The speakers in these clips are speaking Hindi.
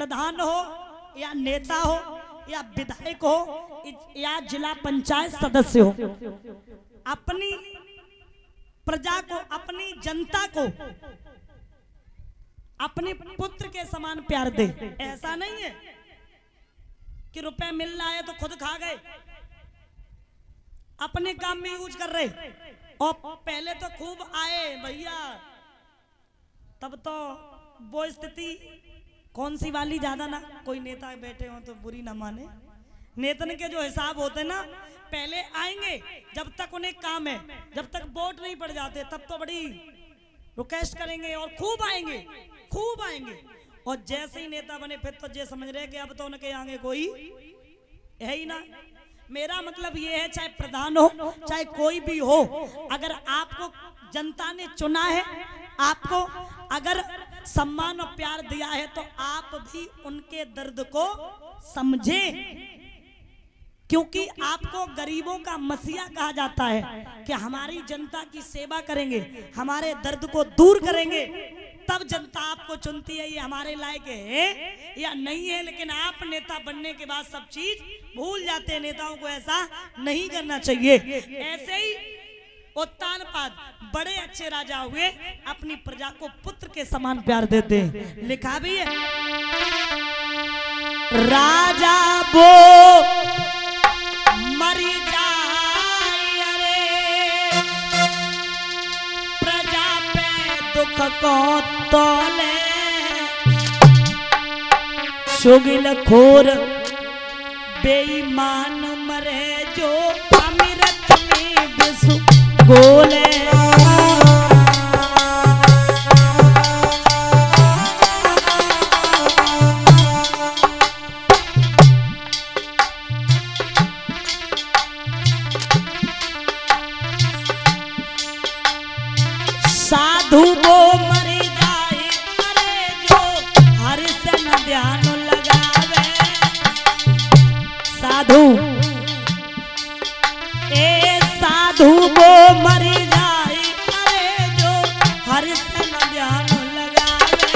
प्रधान हो या नेता हो या विधायक हो या जिला पंचायत सदस्य हो, अपनी प्रजा को, अपनी जनता को अपने पुत्र के समान प्यार दे। ऐसा नहीं है कि रुपए मिल रहा है तो खुद खा गए, अपने काम में यूज कर रहे। और पहले तो खूब आए भैया, तब तो वो स्थिति कौन सी वाली ज्यादा ना, कोई नेता बैठे हो तो बुरी ना माने, नेतन के जो हिसाब होते ना, पहले आएंगे जब तक उन्हें काम है, जब तक वोट नहीं पड़ जाते तब तो बड़ी रिक्वेस्ट करेंगे और खूब आएंगे, खूब आएंगे। और जैसे ही नेता बने फिर तो ये समझ रहे कि अब तो उनके आगे कोई है ही ना। मेरा मतलब ये है, चाहे प्रधान हो चाहे कोई भी हो, अगर आपको जनता ने चुना है, आपको अगर सम्मान और प्यार दिया है, तो आप भी उनके दर्द को समझें, क्योंकि आपको गरीबों का मसीहा कहा जाता है कि हमारी जनता की सेवा करेंगे, हमारे दर्द को दूर करेंगे, तब जनता आपको चुनती है। ये हमारे लायक है या नहीं है, लेकिन आप नेता बनने के बाद सब चीज भूल जाते हैं। नेताओं को ऐसा नहीं करना चाहिए। ऐसे ही उत्तानपाद बड़े अच्छे राजा हुए, अपनी प्रजा को पुत्र के समान प्यार देते हैं। लिखा भी है, राजा वो मरी जाए रे, प्रजा पे दुख को तोले, शुगिल खोर बेईमान मरे, जो अमृत में विषु गोले। साधु वो मर जाए, अरे जो हर से न ध्यान लगावे। साधु साधु वो मर जाए, अरे जो हर से न ध्यान लगावे।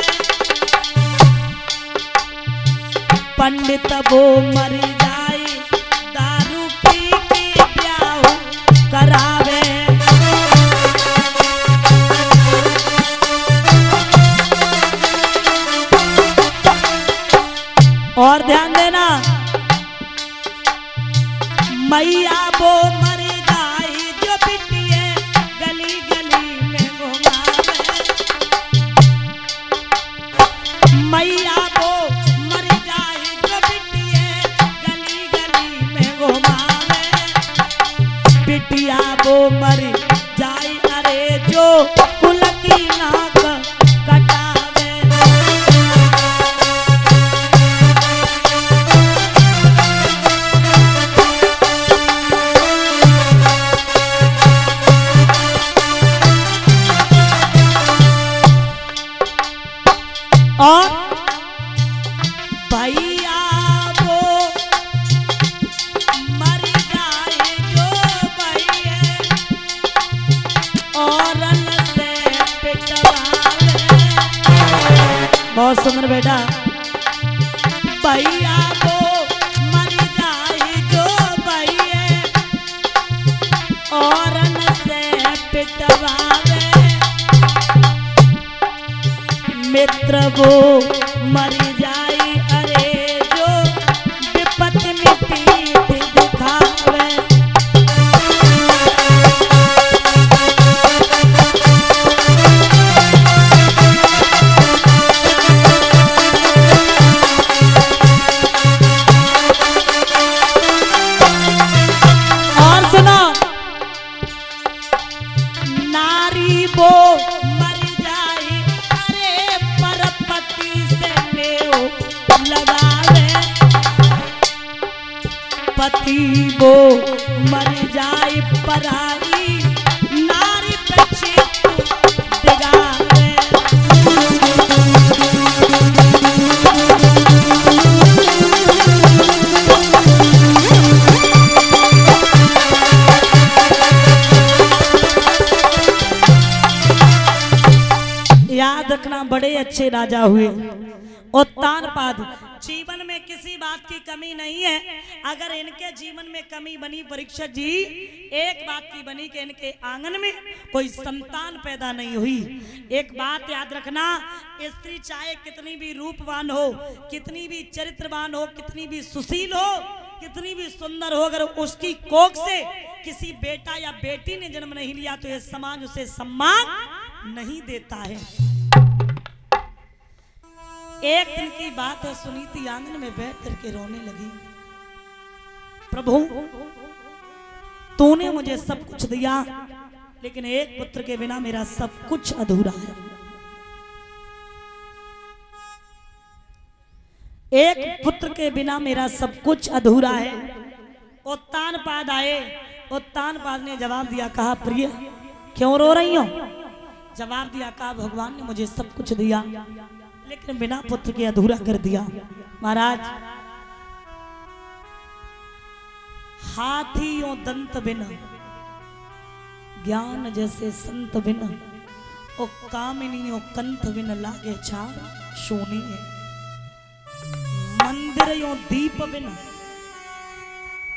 पंडित वो मर जाए, दारू पी के ब्याह करावे। और ध्यान देना, मैया वो मर जाए, जो बिटिए गली गली में घुमावे। मैया वो मर जाए, जो बिटिए गली गली में घुमावे। बिटिया वो मर जाए, अरे जो कुल की नाक कटावे। और भैया वो मर जाए, जो भैया औरन से पिटवावे। बहुत सुंदर बेटा। भैया वो मर जाए, जो भैया औरन से पिटवावे। मित्र वो मर जाए, अरे जो विपत में पीठ दिखावे। और सुनो, नारी वो पति वो मर जाए, पराई नारी पे चित दिगावे। याद रखना, बड़े अच्छे राजा हुए उत्तानपाद। जीवन में किसी बात की कमी नहीं है। अगर इनके जीवन में कमी बनी परीक्षक जी, एक बात की बनी कि इनके आंगन में कोई संतान पैदा नहीं हुई। एक बात याद रखना, स्त्री चाहे कितनी भी रूपवान हो, कितनी भी चरित्रवान हो, कितनी भी सुशील हो, कितनी भी सुंदर हो, अगर उसकी कोख से किसी बेटा या बेटी ने जन्म नहीं लिया तो यह समाज उसे सम्मान नहीं देता है। एक दिन की बात है, सुनीति आंगन में बैठ करके रोने लगी, प्रभु तूने मुझे सब कुछ दिया, लेकिन एक पुत्र के बिना मेरा सब कुछ अधूरा है। एक पुत्र के बिना मेरा सब कुछ अधूरा है। उत्तानपाद आए। उत्तानपाद ने जवाब दिया, कहा प्रिय क्यों रो रही हो? जवाब दिया, कहा भगवान ने मुझे सब कुछ दिया, लेकिन बिना पुत्र के अधूरा कर दिया। महाराज, हाथियों दंत बिना, ज्ञान जैसे संत बिना, ओ कामिनियों कंठ बिना लागे छाड़ सोनी है। मंदिरों दीप बिना,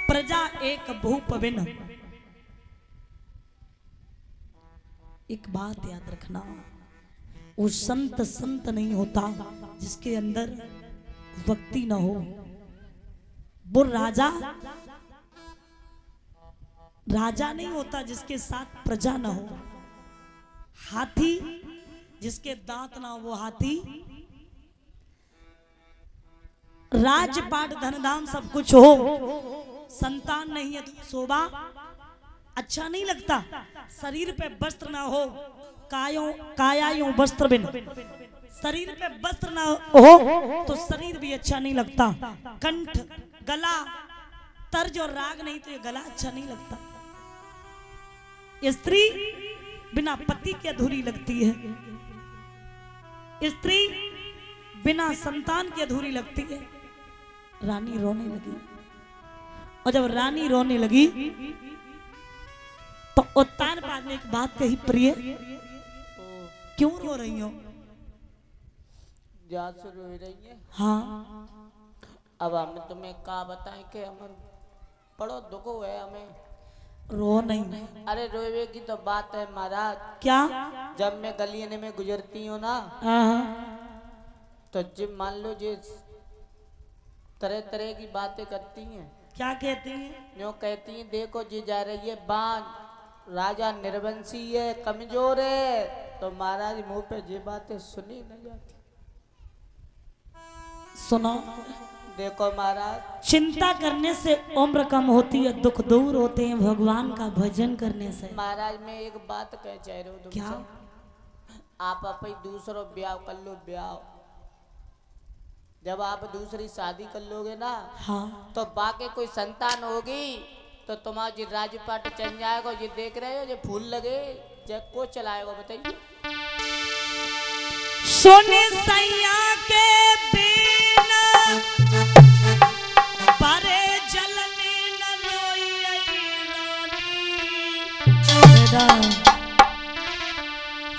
प्रजा एक भूप बिना। एक बात याद रखना, वो संत संत नहीं होता जिसके अंदर भक्ति न हो। वो राजा राजा नहीं होता जिसके साथ प्रजा न हो। हाथी जिसके दांत ना हो वो हाथी। राजपाट धन धाम सब कुछ हो, संतान नहीं है तो शोभा अच्छा नहीं लगता। शरीर पे वस्त्र ना हो, कायायों वस्त्र बिन, शरीर पे वस्त्र ना हो तो शरीर भी अच्छा नहीं लगता। कंठ, गला, तर्ज और राग नहीं तो ये गला अच्छा नहीं लगता। स्त्री बिना पति के अधूरी लगती है। स्त्री बिना संतान के अधूरी लगती है। रानी रोने लगी, और जब रानी रोने लगी तो उत्तानपाद ने एक बात कही, प्रिय क्यों रो रही हो? जा से रो रही है? हाँ। अब हमें तुम्हें क्या बताएं कि हमारे बड़ो दुख है हमें। रो नहीं। अरे रोवे की तो बात है महाराज। क्या? जब मैं गलियन में गुजरती हूँ ना, तो जब मान लो जिस तरह तरह की बातें करती हैं। क्या कहती हैं? जो कहती हैं, देखो जी जा रही है बाण, राजा निर्वंशी है, कमजोर है। तो महाराज मुंह पे ये बातें सुनी न जाती। सुनो, देखो महाराज, चिंता करने से उम्र कम होती है, दुख दूर होते हैं भगवान का भजन करने से। महाराज मैं एक बात कह चाह रहा हूँ। क्या? आप अपनी दूसरों ब्याह कर लो। ब्याह जब आप दूसरी शादी कर लोगे ना, हाँ, तो बाकी कोई संतान होगी तो तुम्हारी राजपाट चल जाएगा। ये देख रहे हो, ये फूल लगे जब को चलाएगा बताइए। सोने सैया के बिना परे जलने न रोई रानी।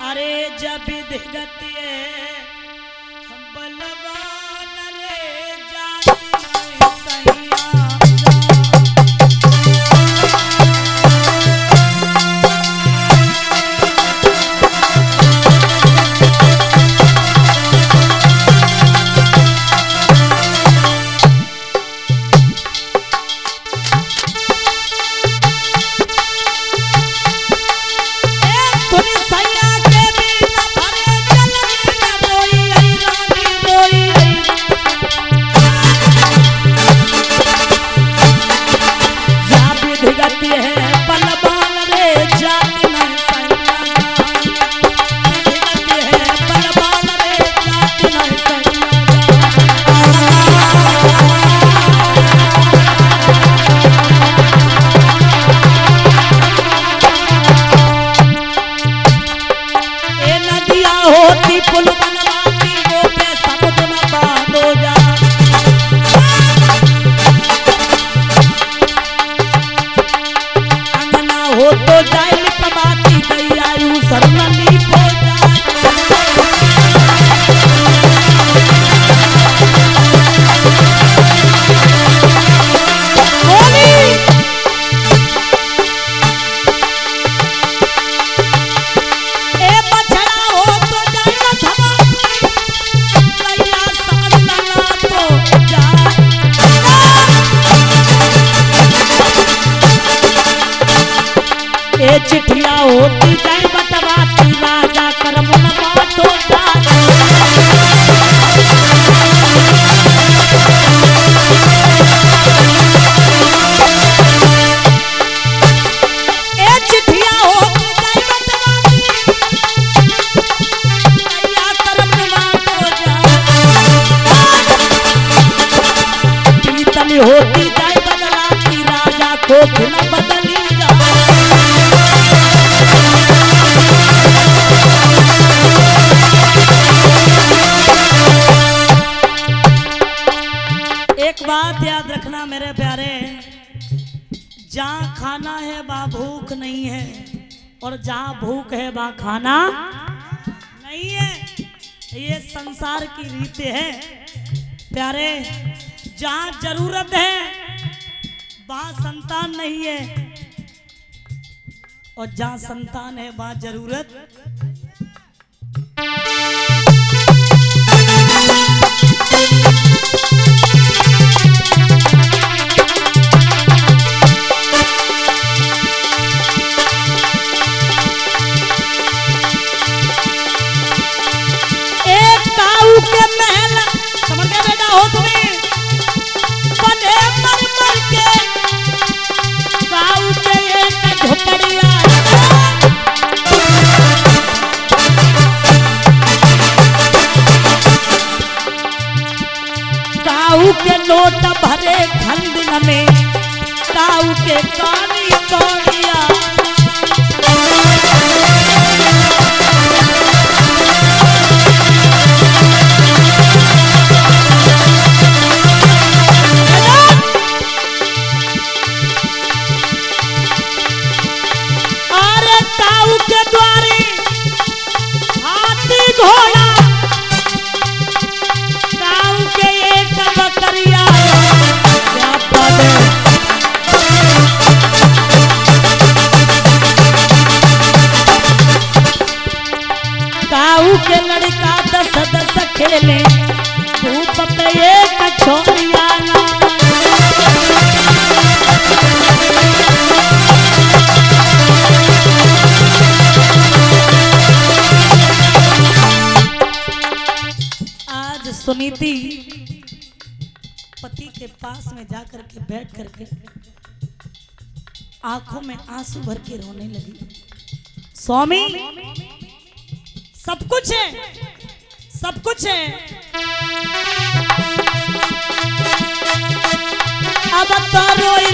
अरे जब दिगती बलवान रे जानी सैया। सुन सैया के बिना भरे जल ये चिट्ठिया होती जाए बटवाती राजा कर्म न बातो होती जाए बदलाती राजा को न बदली जा। एक बात याद रखना मेरे प्यारे, जहाँ खाना है वहाँ भूख नहीं है, और जहाँ भूख है वहाँ खाना नहीं है। ये संसार की रीत है प्यारे। जहाँ जरूरत है वहाँ संतान नहीं है, और जहाँ संतान है वहाँ जरूरत। एक काऊ के महल, समझ गए बेटा हो तुम्हें, काऊ के नोट भरे खंड में, काऊ के कानी कौड़िया। अरे काऊ के द्वारे हाथी घोड़ा, काऊ के एक बकरिया, क्या पद काऊ के लड़का 10 खेले, धूप पे एक छोरिया। आज सुनीति पति के पास में जाकर के बैठ करके आंखों में आंसू भर के रोने लगी। स्वामी सब कुछ है, सब कुछ है, अब तो रोए